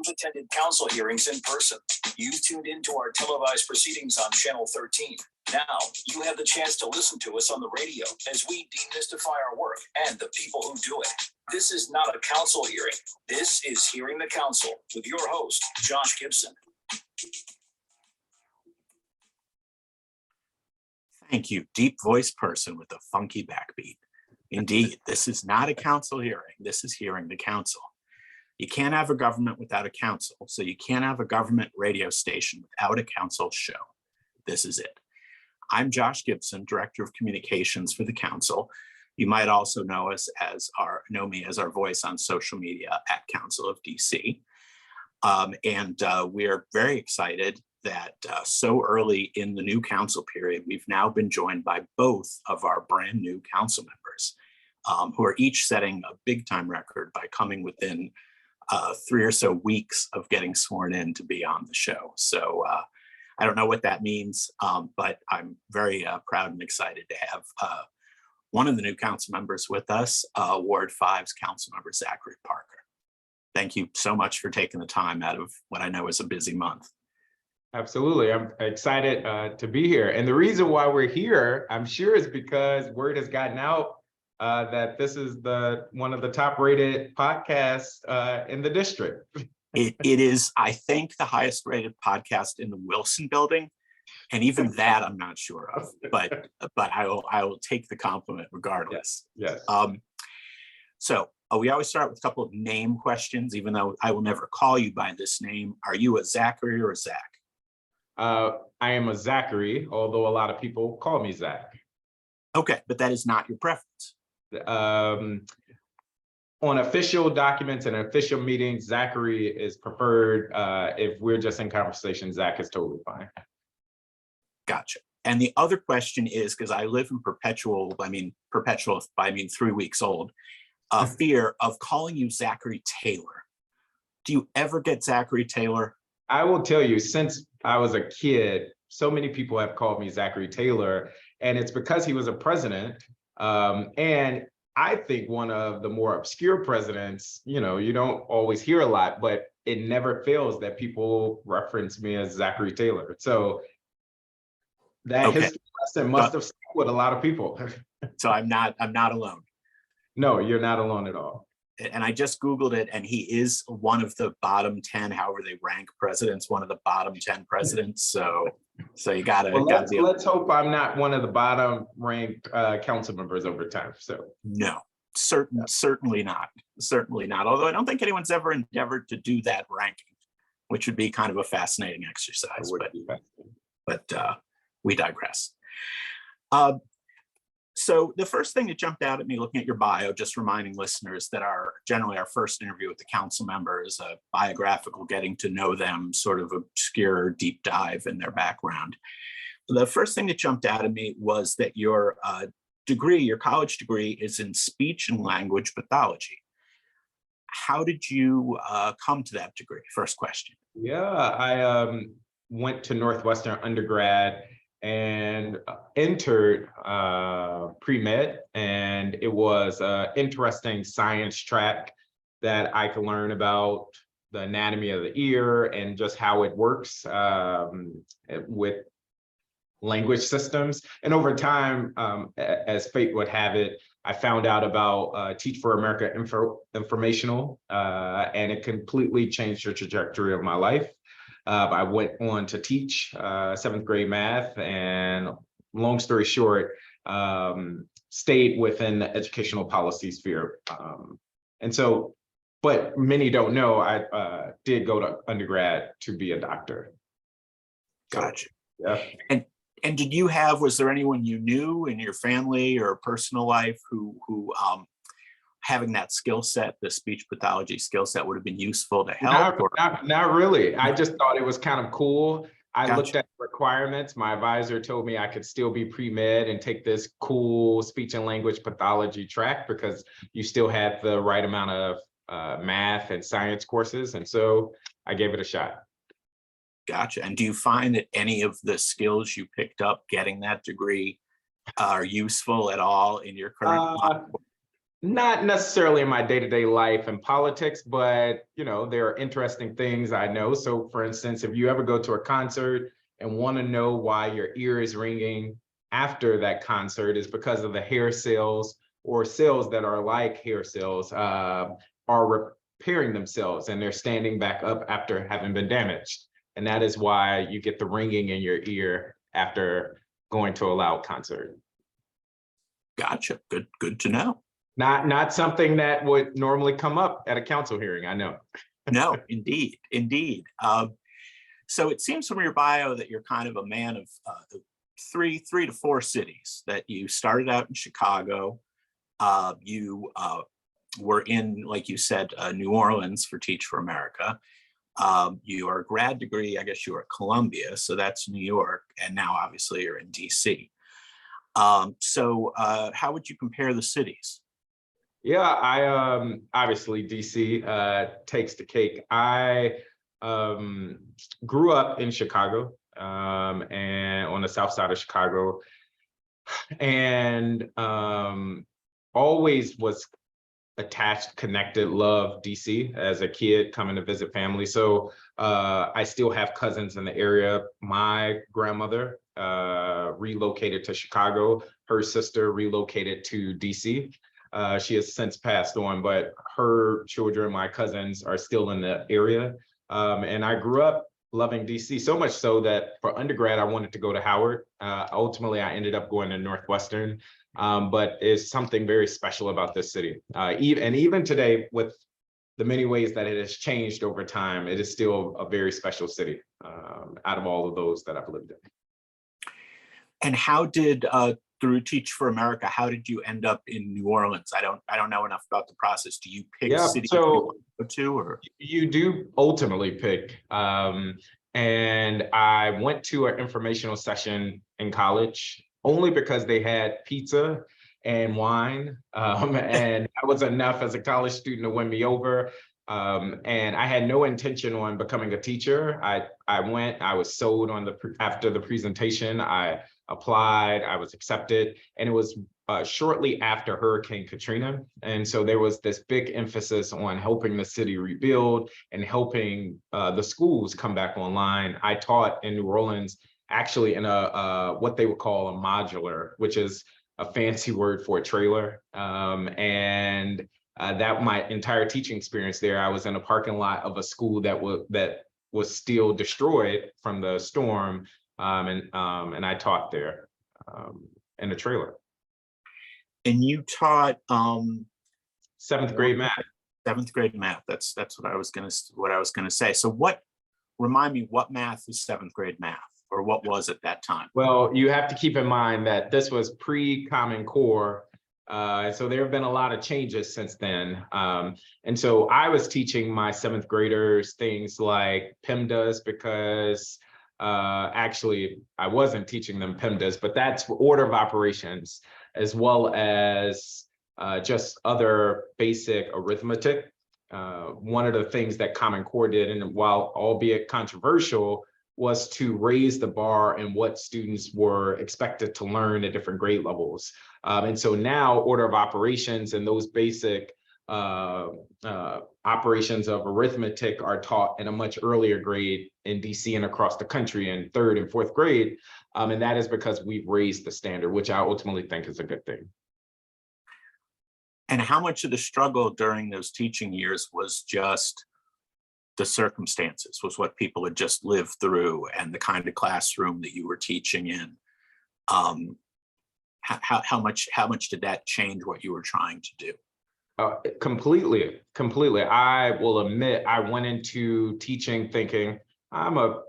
You've attended council hearings in person. You've tuned into our televised proceedings on Channel 13. Now, you have the chance to listen to us on the radio as we demystify our work and the people who do it. This is not a council hearing. This is Hearing the Council with your host, Josh Gibson. Thank you, deep voice person with a funky backbeat. Indeed, this is not a council hearing. This is Hearing the Council. You can't have a government without a council, so you can't have a government radio station without a council show. This is it. I'm Josh Gibson, Director of Communications for the Council. You might also know me as our voice on social media at Council of DC. We're very excited that so early in the new council period, we've now been joined by both of our brand new council members, who are each setting a big time record by coming within 3 or so weeks of getting sworn in to be on the show. So I don't know what that means, but I'm very proud and excited to have one of the new council members with us, Ward 5's council member, Zachary Parker. Thank you so much for taking the time out of what I know is a busy month. Absolutely. I'm excited to be here. And the reason why we're here, I'm sure, is because word has gotten out that this is one of the top rated podcasts in the district. It is, I think, the highest rated podcast in the Wilson building. And even that I'm not sure of, but I will take the compliment regardless. Yes. So we always start with a couple of name questions, even though I will never call you by this name. Are you a Zachary or a Zach? I am a Zachary, although a lot of people call me Zach. Okay, but that is not your preference. On official documents and official meetings, Zachary is preferred. If we're just in conversation, Zach is totally fine. Gotcha. And the other question is, because I live in perpetual, I mean 3 weeks old, fear of calling you Zachary Taylor. Do you ever get Zachary Taylor? I will tell you, since I was a kid, so many people have called me Zachary Taylor, and it's because he was a president. And I think one of the more obscure presidents, you don't always hear a lot, but it never fails that people reference me as Zachary Taylor. So that history lesson must have stuck with a lot of people. So I'm not alone. No, you're not alone at all. And I just Googled it, and he is one of the bottom 10, however they rank presidents, one of the bottom 10 presidents. So you gotta, let's hope I'm not one of the bottom ranked council members over time. So no, certainly not. Certainly not. Although I don't think anyone's ever endeavored to do that ranking, which would be kind of a fascinating exercise. But we digress. So the first thing that jumped out at me looking at your bio, just reminding listeners that generally our first interview with the council member is a biographical, getting to know them, sort of obscure deep dive in their background. The first thing that jumped out at me was that your college degree is in speech and language pathology. How did you come to that degree? First question. Yeah, I went to Northwestern undergrad and entered pre-med, and it was an interesting science track that I could learn about the anatomy of the ear and just how it works with language systems. And over time, as fate would have it, I found out about Teach for America informational, and it completely changed the trajectory of my life. I went on to teach 7th grade math, and long story short, stayed within the educational policy sphere. But many don't know, I did go to undergrad to be a doctor. Gotcha. Yeah. And was there anyone you knew in your family or personal life who having that skill set, the speech pathology skill set, would have been useful to help? Not really. I just thought it was kind of cool. I Gotcha. Looked at the requirements. My advisor told me I could still be pre-med and take this cool speech and language pathology track because you still had the right amount of math and science courses. And so I gave it a shot. Gotcha. And do you find that any of the skills you picked up getting that degree are useful at all in your current life? Not necessarily in my day-to-day life and politics, but there are interesting things I know. So for instance, if you ever go to a concert and want to know why your ear is ringing after that concert, is because of the hair cells or cells that are like hair cells are repairing themselves, and they're standing back up after having been damaged. And that is why you get the ringing in your ear after going to a loud concert. Gotcha. Good to know. Not something that would normally come up at a council hearing, I know. No, indeed. So it seems from your bio that you're kind of a man of three to four cities. That you started out in Chicago. You were in, like you said, New Orleans for Teach for America. Your grad degree, I guess you were at Columbia, so that's New York, and now obviously you're in DC. So how would you compare the cities? Yeah, I obviously DC takes the cake. I grew up in Chicago and on the south side of Chicago, and always was attached, connected, loved DC as a kid coming to visit family. So I still have cousins in the area. My grandmother relocated to Chicago. Her sister relocated to DC. She has since passed on, but her children, my cousins, are still in the area. And I grew up loving DC, so much so that for undergrad, I wanted to go to Howard. Ultimately, I ended up going to Northwestern, but it's something very special about this city. Even today, with the many ways that it has changed over time, it is still a very special city out of all of those that I've lived in. And how did through Teach for America, how did you end up in New Orleans? I don't know enough about the process. Do you pick cities you want to go to, or you do ultimately pick? And I went to an informational session in college only because they had pizza and wine, and that was enough as a college student to win me over. And I had no intention on becoming a teacher. I went, I was sold on after the presentation. I applied, I was accepted, and it was shortly after Hurricane Katrina. And so there was this big emphasis on helping the city rebuild and helping the schools come back online. I taught in New Orleans, actually in a what they would call a modular, which is a fancy word for a trailer. That my entire teaching experience there, I was in a parking lot of a school that was still destroyed from the storm, and I taught there in a trailer. And you taught seventh grade math. Seventh grade math. That's what I was gonna say. So remind me, what math is seventh grade math, or what was at that time? Well, you have to keep in mind that this was pre-Common Core. So there have been a lot of changes since then. And so I was teaching my seventh graders things like PEMDAS, because actually I wasn't teaching them PEMDAS, but that's order of operations, as well as just other basic arithmetic. One of the things that Common Core did, and while albeit controversial, was to raise the bar in what students were expected to learn at different grade levels. And so now order of operations and those basic operations of arithmetic are taught in a much earlier grade in DC and across the country in third and fourth grade. And that is because we've raised the standard, which I ultimately think is a good thing. And how much of the struggle during those teaching years was just the circumstances, was what people had just lived through and the kind of classroom that you were teaching in? How much did that change what you were trying to do? Completely. I will admit, I went into teaching thinking I'm a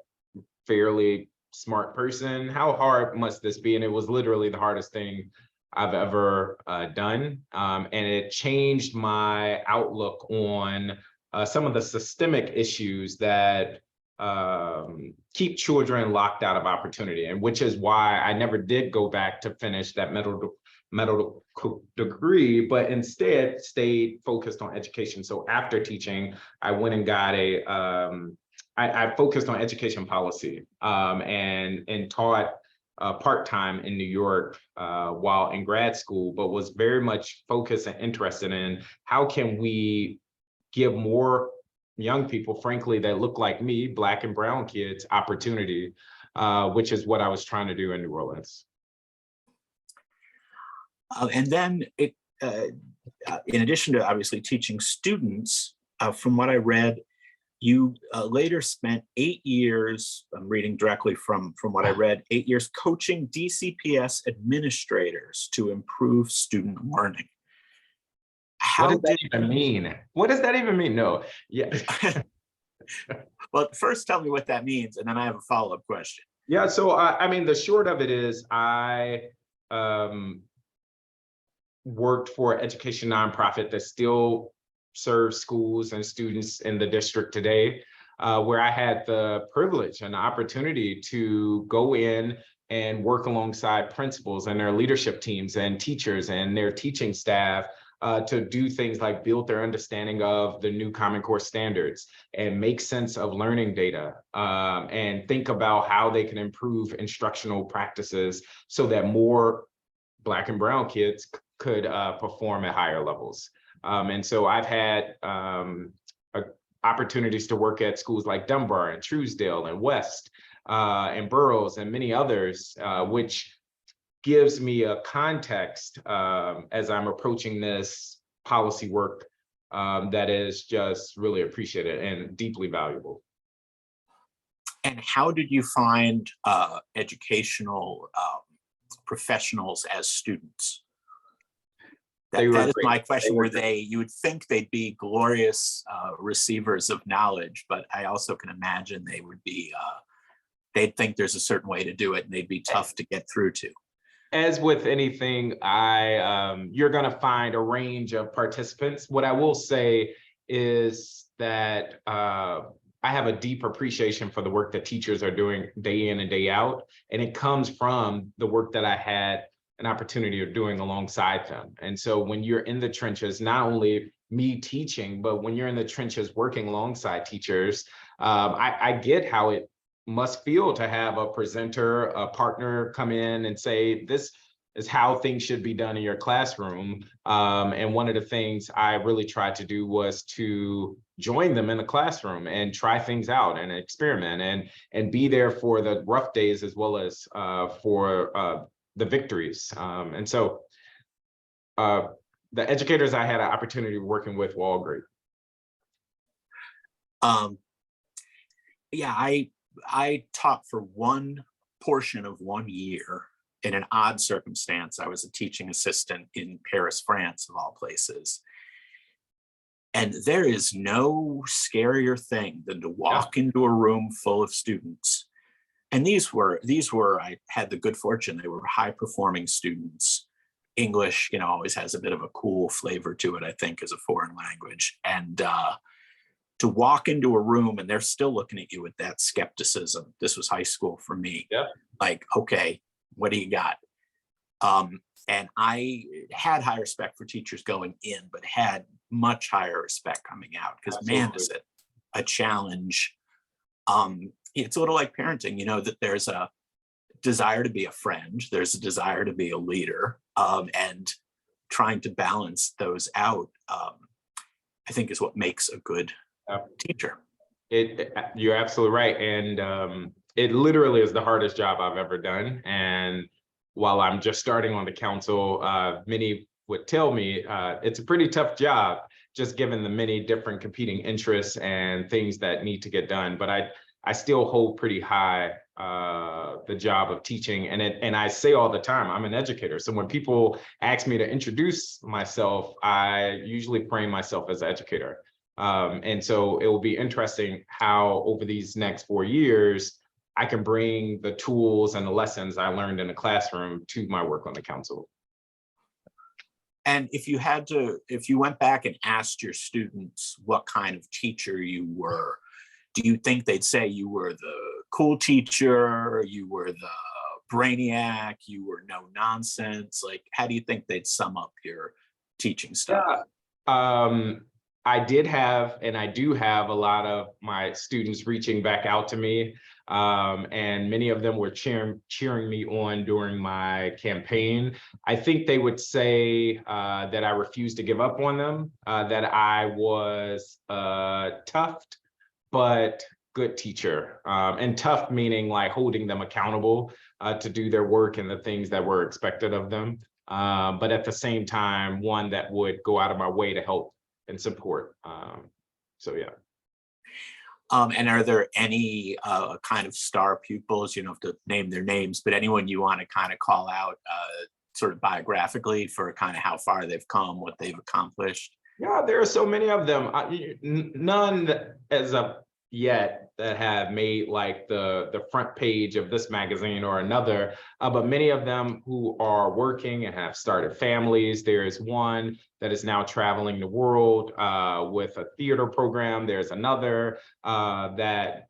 fairly smart person. How hard must this be? And it was literally the hardest thing I've ever done. And it changed my outlook on some of the systemic issues that keep children locked out of opportunity, and which is why I never did go back to finish that medical degree, but instead stayed focused on education. So after teaching, I went and got I focused on education policy and taught part-time in New York while in grad school, but was very much focused and interested in how can we give more young people, frankly, that look like me, Black and brown kids, opportunity, which is what I was trying to do in New Orleans. And then in addition to obviously teaching students, from what I read, you later spent 8 years, I'm reading directly from what I read, 8 years coaching DCPS administrators to improve student learning. What does that even mean? What does that even mean? No, yeah. Well, first tell me what that means, and then I have a follow-up question. Yeah, so I mean, the short of it is I worked for an education nonprofit that still serves schools and students in the district today, where I had the privilege and the opportunity to go in and work alongside principals and their leadership teams and teachers and their teaching staff to do things like build their understanding of the new Common Core standards and make sense of learning data and think about how they can improve instructional practices so that more Black and brown kids could perform at higher levels. And so I've had opportunities to work at schools like Dunbar and Truesdale and West and Burroughs and many others, which gives me a context as I'm approaching this policy work that is just really appreciated and deeply valuable. And how did you find educational professionals as students? That is my question. You would think they'd be glorious receivers of knowledge, but I also can imagine they would be, they'd think there's a certain way to do it and they'd be tough to get through to. As with anything, you're gonna find a range of participants. What I will say is that I have a deep appreciation for the work that teachers are doing day in and day out. And it comes from the work that I had an opportunity of doing alongside them. And so when you're in the trenches, not only me teaching, but when you're in the trenches working alongside teachers, I get how it must feel to have a presenter, a partner come in and say, this is how things should be done in your classroom. And one of the things I really tried to do was to join them in the classroom and try things out and experiment and be there for the rough days as well as for the victories. And so the educators I had an opportunity working with were all great. Yeah, I taught for one portion of 1 year in an odd circumstance. I was a teaching assistant in Paris, France, of all places. And there is no scarier thing than to walk into a room full of students. And these were, I had the good fortune, they were high performing students. English, always has a bit of a cool flavor to it, I think, as a foreign language. And to walk into a room and they're still looking at you with that skepticism. This was high school for me. Yeah. Like, okay, what do you got? And I had high respect for teachers going in, but had much higher respect coming out because, man, is it a challenge. It's a little like parenting, that there's a desire to be a friend, there's a desire to be a leader, and trying to balance those out, I think is what makes a good teacher. You're absolutely right. And it literally is the hardest job I've ever done. And while I'm just starting on the council, many would tell me it's a pretty tough job, just given the many different competing interests and things that need to get done. But I still hold pretty high the job of teaching. And I say all the time, I'm an educator. So when people ask me to introduce myself, I usually frame myself as an educator. And so it will be interesting how over these next 4 years, I can bring the tools and the lessons I learned in the classroom to my work on the council. And if you went back and asked your students what kind of teacher you were, do you think they'd say you were the cool teacher, you were the brainiac, you were no nonsense? Like, how do you think they'd sum up your teaching style? Yeah. I did have, and I do have a lot of my students reaching back out to me. And many of them were cheering me on during my campaign. I think they would say that I refused to give up on them, that I was tough, but good teacher. And tough meaning like holding them accountable to do their work and the things that were expected of them. But at the same time, one that would go out of my way to help and support. So yeah. And are there any kind of star pupils, you don't have to name their names, but anyone you want to kind of call out sort of biographically for kind of how far they've come, what they've accomplished? Yeah, there are so many of them. None as of yet that have made like the front page of this magazine or another, but many of them who are working and have started families. There is one that is now traveling the world with a theater program. There's another that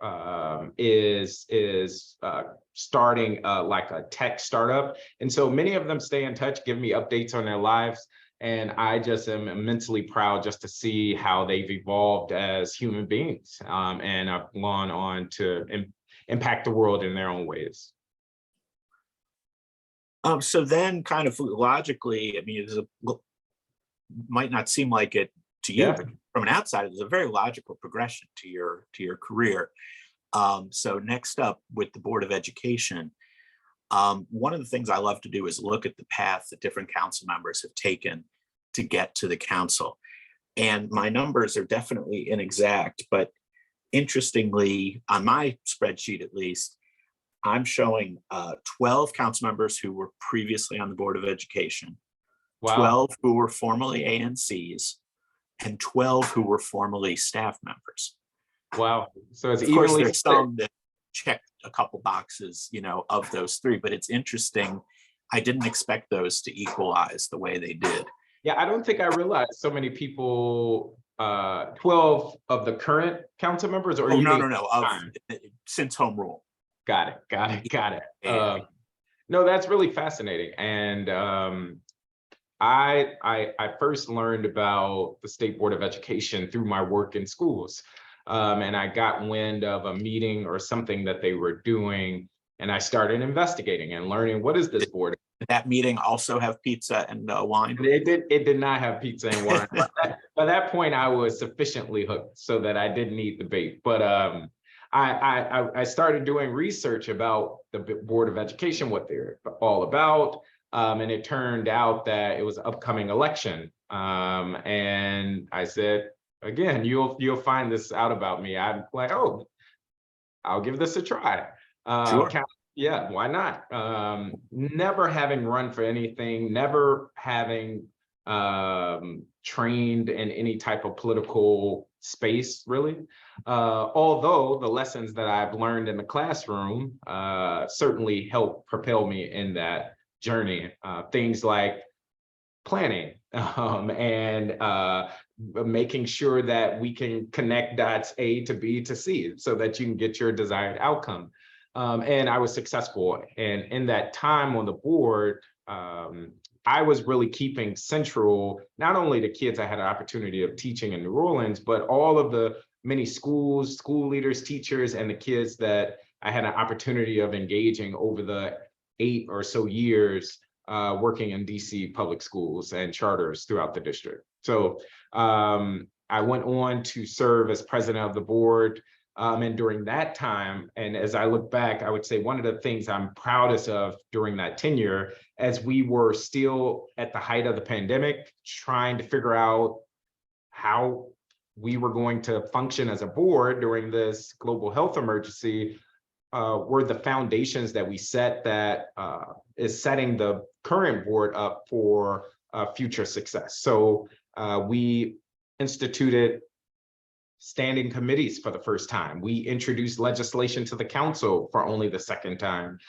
is starting like a tech startup. And so many of them stay in touch, give me updates on their lives. And I just am immensely proud just to see how they've evolved as human beings and have gone on to impact the world in their own ways. So then kind of logically, I mean, might not seem like it to you, Yeah. but from an outsider, there's a very logical progression to your career. So next up with the Board of Education, one of the things I love to do is look at the path that different council members have taken to get to the council. And my numbers are definitely inexact, but interestingly, on my spreadsheet at least, I'm showing 12 council members who were previously on the Board of Education, Wow. 12 who were formerly ANCs, and 12 who were formerly staff members. Wow. So it's of course evenly there's split. some that check a couple boxes, of those three, but it's interesting. I didn't expect those to equalize the way they did. Yeah, I don't think I realized so many people, 12 of the current council members, or Oh, you no, mean since home rule. Got it. Yeah. No, that's really fascinating. And I first learned about the State Board of Education through my work in schools. And I got wind of a meeting or something that they were doing, and I started investigating and learning, what is this board? Did that meeting also have pizza and wine? It did not have pizza and wine. By that point, I was sufficiently hooked so that I didn't need the bait. But I started doing research about the Board of Education, what they're all about. And it turned out that it was an upcoming election. And I said, again, you'll find this out about me. I'm like, oh, I'll give this a try. Sure. Yeah, why not? Never having run for anything, never having trained in any type of political space, really. Although the lessons that I've learned in the classroom certainly help propel me in that journey. Things like planning and making sure that we can connect dots A to B to C so that you can get your desired outcome. And I was successful. And in that time on the board, I was really keeping central, not only the kids I had an opportunity of teaching in New Orleans, but all of the many schools, school leaders, teachers, and the kids that I had an opportunity of engaging over the 8 or so years working in DC public schools and charters throughout the district. So I went on to serve as president of the board. And during that time, and as I look back, I would say one of the things I'm proudest of during that tenure, as we were still at the height of the pandemic, trying to figure out how we were going to function as a board during this global health emergency, were the foundations that we set that is setting the current board up for future success. So we instituted standing committees for the first time. We introduced legislation to the council for only the second time.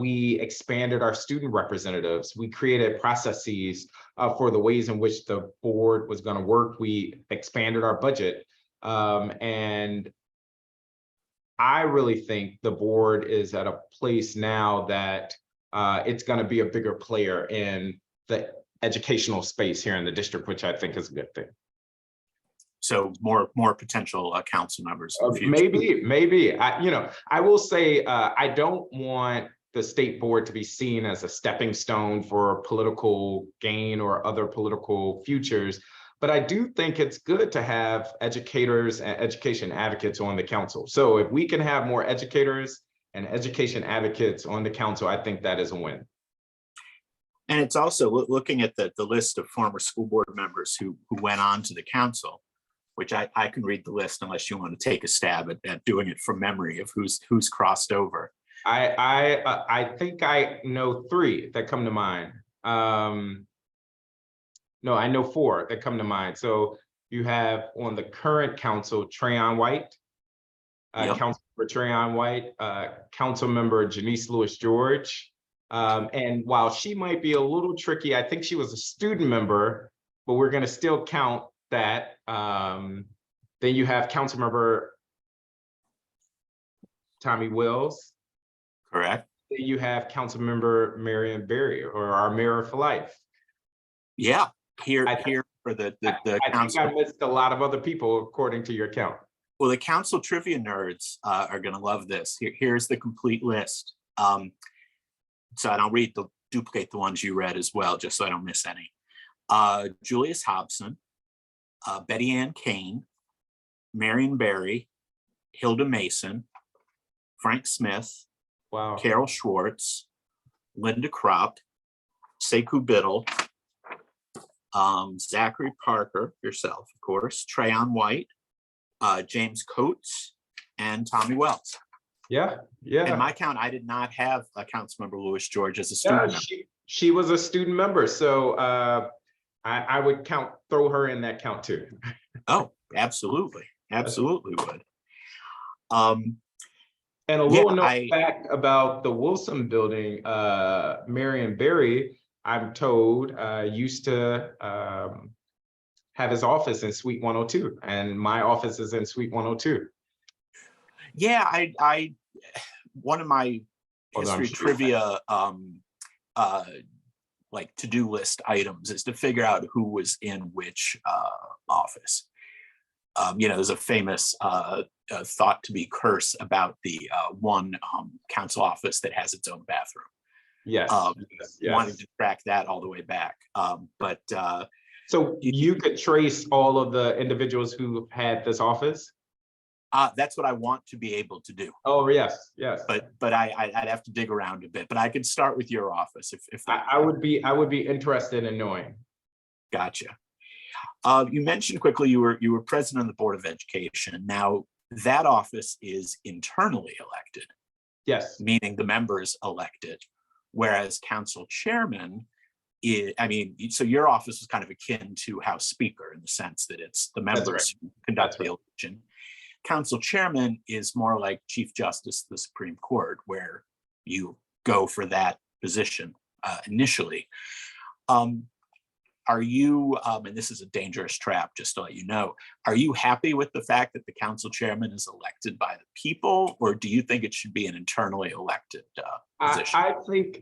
We expanded our student representatives. We created processes for the ways in which the board was going to work. We expanded our budget. And I really think the board is at a place now that it's going to be a bigger player in the educational space here in the district, which I think is a good thing. So more potential council members in the future. Maybe. I will say, I don't want the state board to be seen as a stepping stone for political gain or other political futures. But I do think it's good to have educators and education advocates on the council. So if we can have more educators and education advocates on the council, I think that is a win. And it's also looking at the list of former school board members who went on to the council, which I can read the list unless you want to take a stab at doing it from memory of who's crossed over. I think I know 3 that come to mind. No, I know 4 that come to mind. So you have on the current council, Trayon White, Yep. Councilmember Trayon White, Council Member Janice Lewis George. And while she might be a little tricky, I think she was a student member, but we're going to still count that. Then you have Councilmember Tommy Wills. Correct. Then you have Councilmember Marion Berry, or our mayor for life. Yeah, here for the council. I think I missed a lot of other people according to your count. Well, the council trivia nerds are going to love this. Here's the complete list. So I don't duplicate the ones you read as well, just so I don't miss any. Julius Hobson, Betty Ann Kane, Marion Berry, Hilda Mason, Frank Smith, Wow. Carol Schwartz, Linda Kropp, Sekou Biddle, Zachary Parker, yourself, of course, Trayon White, James Coates, and Tommy Wells. Yeah. In my count, I did not have a Councilmember Lewis George as a student member. She was a student member, so I would throw her in that count too. Oh, absolutely would. And a little note back about the Wilson building, Marion Berry, I'm told, used to have his office in Suite 102, and my office is in Suite 102. Yeah, I one of my history trivia like to-do list items is to figure out who was in which office. There's a famous thought to be curse about the one council office that has its own bathroom. Yes. Wanting to track that all the way back. So you could trace all of the individuals who had this office? That's what I want to be able to do. Oh, yes. But I'd have to dig around a bit. But I could start with your office if I would be interested in knowing. Gotcha. You mentioned quickly you were president of the Board of Education. Now that office is internally elected. Yes. Meaning the members elected, whereas council chairman so your office is kind of akin to House Speaker in the sense that it's the members who conduct the election. Council chairman is more like Chief Justice of the Supreme Court, where you go for that position initially. Are you, and this is a dangerous trap, just to let you know, are you happy with the fact that the council chairman is elected by the people, or do you think it should be an internally elected position?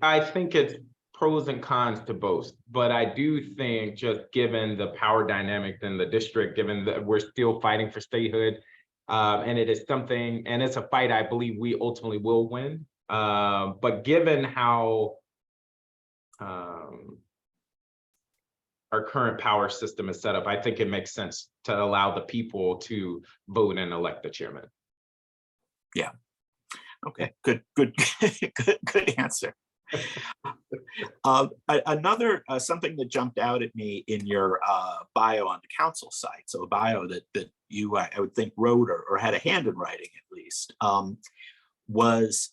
I think it's pros and cons to both, but I do think just given the power dynamic in the district, given that we're still fighting for statehood, and it is something, and it's a fight I believe we ultimately will win. But given how our current power system is set up, I think it makes sense to allow the people to vote and elect the chairman. Yeah. Okay. Good answer. Another something that jumped out at me in your bio on the council site, so a bio that you I would think wrote or had a hand in writing at least, was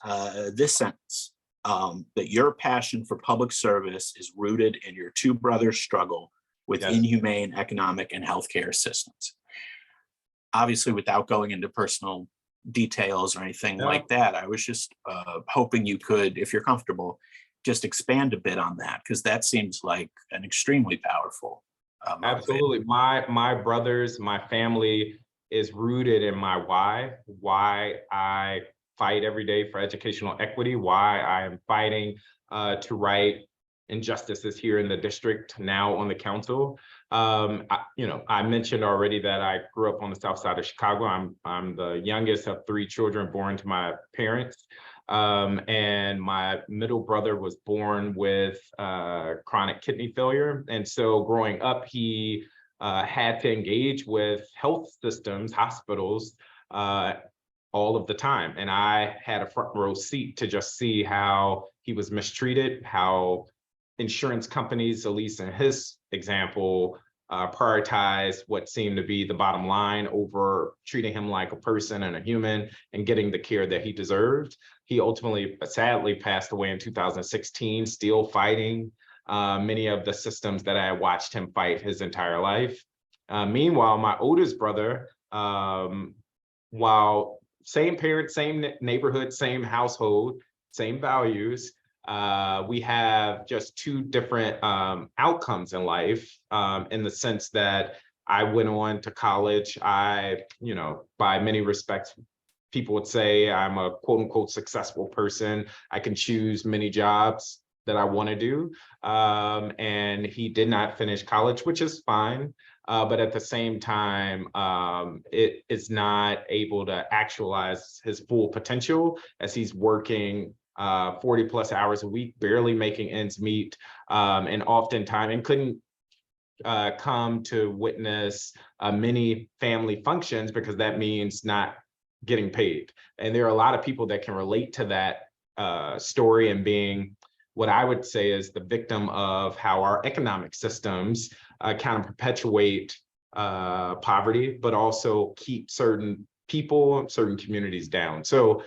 this sentence, that your passion for public service is rooted in your two brothers' struggle with inhumane economic and healthcare systems. Obviously, without going into personal details or anything like that, I was just hoping you could, if you're comfortable, just expand a bit on that, because that seems like an extremely powerful absolutely. My brothers, my family is rooted in my why I fight every day for educational equity, why I am fighting to right injustices here in the district, now on the council. I mentioned already that I grew up on the south side of Chicago. I'm the youngest of 3 children born to my parents. And my middle brother was born with chronic kidney failure. And so growing up, he had to engage with health systems, hospitals, all of the time. And I had a front row seat to just see how he was mistreated, how insurance companies, at least in his example, prioritize what seemed to be the bottom line over treating him like a person and a human and getting the care that he deserved. He ultimately, sadly, passed away in 2016, still fighting many of the systems that I watched him fight his entire life. Meanwhile, my oldest brother, while same parents, same neighborhood, same household, same values, we have just 2 different outcomes in life, in the sense that I went on to college. By many respects, people would say I'm a quote unquote successful person. I can choose many jobs that I want to do. And he did not finish college, which is fine. But at the same time, it is not able to actualize his full potential as he's working 40 plus hours a week, barely making ends meet, and oftentimes and couldn't come to witness many family functions because that means not getting paid. And there are a lot of people that can relate to that story and being what I would say is the victim of how our economic systems kind of perpetuate poverty, but also keep certain people, certain communities down. So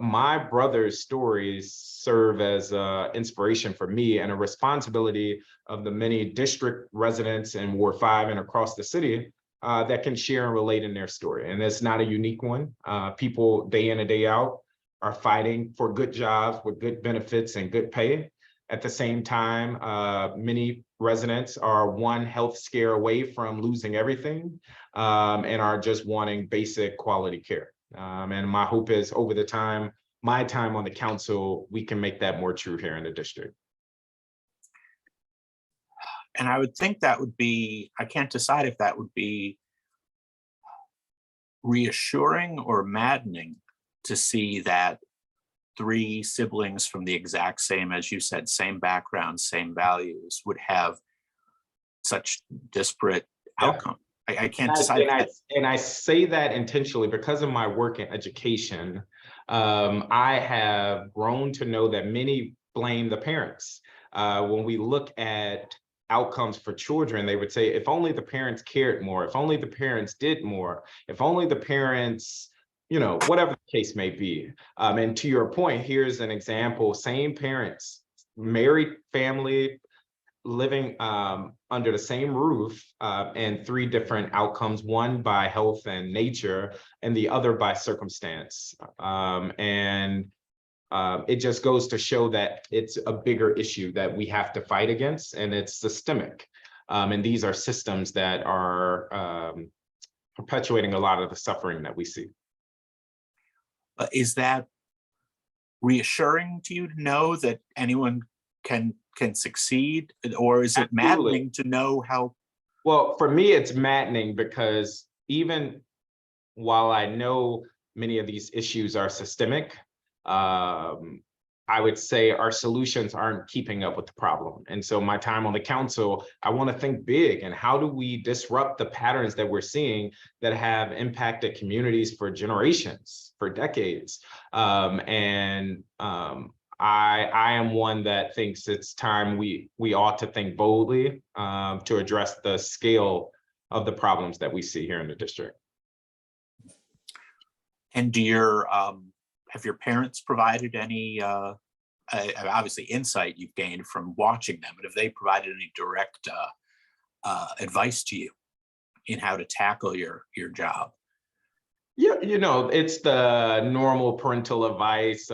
my brother's stories serve as inspiration for me and a responsibility of the many district residents in Ward 5 and across the city that can share and relate in their story. And it's not a unique one. People day in and day out are fighting for good jobs with good benefits and good pay. At the same time, many residents are one health scare away from losing everything and are just wanting basic quality care. And my hope is over my time on the council, we can make that more true here in the district. And I would think that would be, I can't decide if that would be reassuring or maddening to see that 3 siblings from the exact same, as you said, same background, same values would have such disparate outcome. I can't decide. And I say that intentionally because of my work in education. I have grown to know that many blame the parents. When we look at outcomes for children, they would say, if only the parents cared more, if only the parents did more, if only the parents, whatever the case may be. And to your point, here's an example, same parents, married family, living under the same roof, and 3 different outcomes, one by health and nature, and the other by circumstance. It just goes to show that it's a bigger issue that we have to fight against, and it's systemic. And these are systems that are perpetuating a lot of the suffering that we see. Is that reassuring to you to know that anyone can succeed, or is it maddening to know how? Well, for me, it's maddening because even while I know many of these issues are systemic, I would say our solutions aren't keeping up with the problem. And so my time on the council, I want to think big and how do we disrupt the patterns that we're seeing that have impacted communities for generations, for decades. I am one that thinks it's time we ought to think boldly to address the scale of the problems that we see here in the district. And have your parents provided any, obviously insight you've gained from watching them, but have they provided any direct advice to you in how to tackle your job? Yeah, it's the normal parental advice,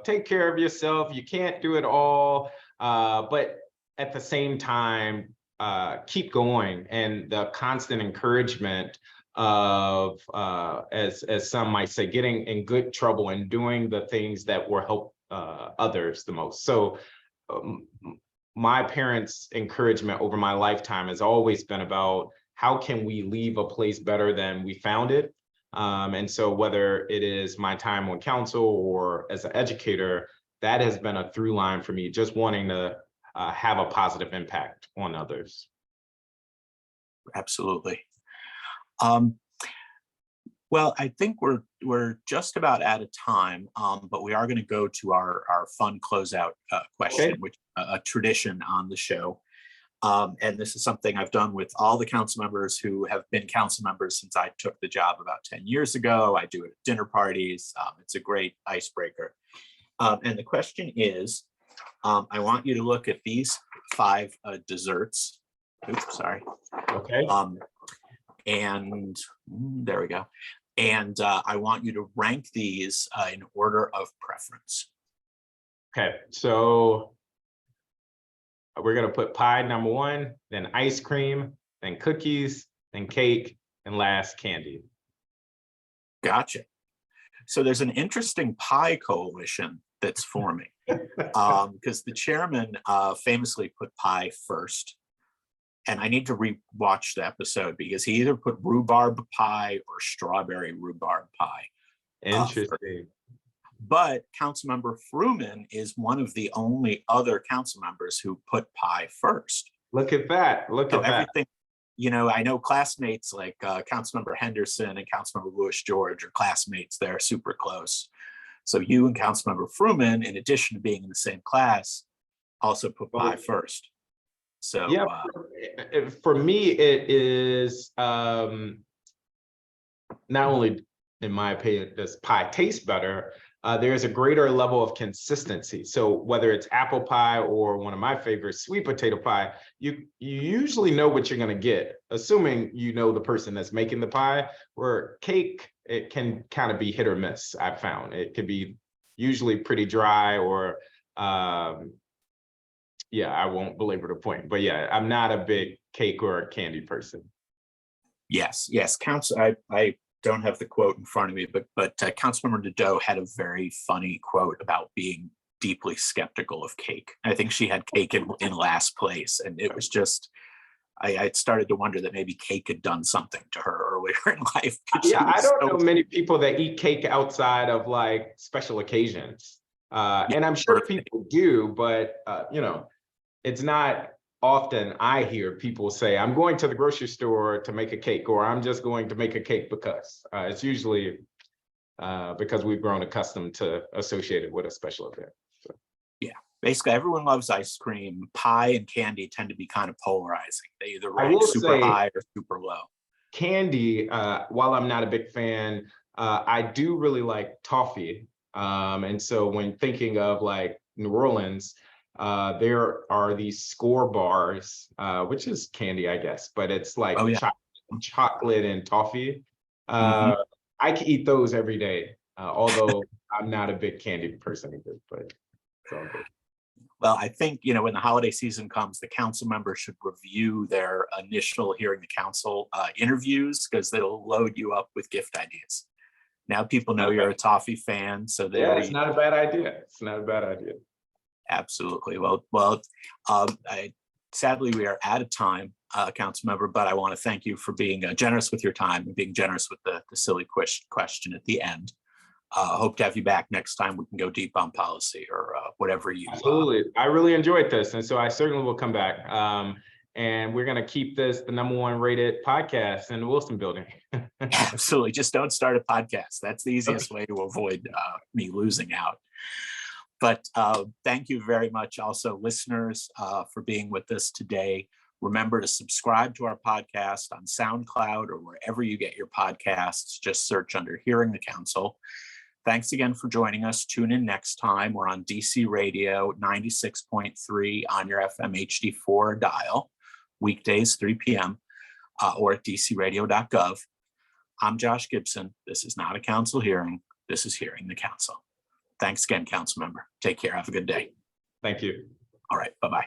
take care of yourself, you can't do it all, but at the same time, keep going, and the constant encouragement of, as some might say, getting in good trouble and doing the things that will help others the most. So my parents' encouragement over my lifetime has always been about how can we leave a place better than we found it. And so whether it is my time on council or as an educator, that has been a through line for me, just wanting to have a positive impact on others. Absolutely. Well, I think we're just about out of time, but we are going to go to our fun closeout question, Okay. which a tradition on the show. And this is something I've done with all the council members who have been council members since I took the job about 10 years ago. I do it at dinner parties. It's a great icebreaker. And the question is, I want you to look at these 5 desserts. Oops, sorry. Okay. And there we go. And I want you to rank these in order of preference. Okay, so we're gonna put pie number 1, then ice cream, then cookies, then cake, and last candy. Gotcha. So there's an interesting pie coalition that's forming because the chairman famously put pie first. And I need to re-watch the episode because he either put rhubarb pie or strawberry rhubarb pie. Interesting. But Councilmember Fruman is one of the only other council members who put pie first. Look at that. Look So at that. everything, you know, I know classmates like Councilmember Henderson and Councilmember Lewis George are classmates. They're super close. So you and Councilmember Fruman, in addition to being in the same class, also put pie first. So yeah, for me, it is not only, in my opinion, does pie taste better, there's a greater level of consistency. So whether it's apple pie or one of my favorites, sweet potato pie, you usually know what you're going to get, assuming you know the person that's making the pie. Where cake, it can kind of be hit or miss. I've found it could be usually pretty dry or yeah, I won't belabor the point, but yeah, I'm not a big cake or candy person. yes, Council. I don't have the quote in front of me, but Councilmember Nadeau had a very funny quote about being deeply skeptical of cake. I think she had cake in last place, and it was just I started to wonder that maybe cake had done something to her earlier in life. Yeah, I don't know many people that eat cake outside of like special occasions, and I'm sure people do, but you know. It's not often I hear people say, I'm going to the grocery store to make a cake, or I'm just going to make a cake because. It's usually because we've grown accustomed to associate it with a special event. So. Yeah, basically everyone loves ice cream. Pie and candy tend to be kind of polarizing. They either rank super high or super low. Candy, while I'm not a big fan, I do really like toffee. And so when thinking of like New Orleans, there are these score bars, which is candy, I guess, but it's like chocolate and toffee. I can eat those every day, although I'm not a big candy person either, but it's all good. Well, I think, you know, when the holiday season comes, the council members should review their initial hearing the council interviews, because they'll load you up with gift ideas. Now people know you're a toffee fan, so it's not a bad idea. It's not a bad idea. Absolutely. Well, sadly, we are out of time, council member, but I want to thank you for being generous with your time and being generous with the silly question at the end. Hope to have you back next time. We can go deep on policy or whatever you. Absolutely. I really enjoyed this. And so I certainly will come back. And we're going to keep this the #1 rated podcast in the Wilson building. Absolutely. Just don't start a podcast. That's the easiest way to avoid me losing out. But thank you very much also, listeners, for being with us today. Remember to subscribe to our podcast on SoundCloud or wherever you get your podcasts. Just search under Hearing the Council. Thanks again for joining us. Tune in next time. We're on DC Radio 96.3 on your FM HD4 dial, weekdays 3 p.m. Or at dcradio.gov. I'm Josh Gibson. This is not a council hearing. This is Hearing the Council. Thanks again, council member. Take care. Have a good day. Thank you. All right. Bye-bye.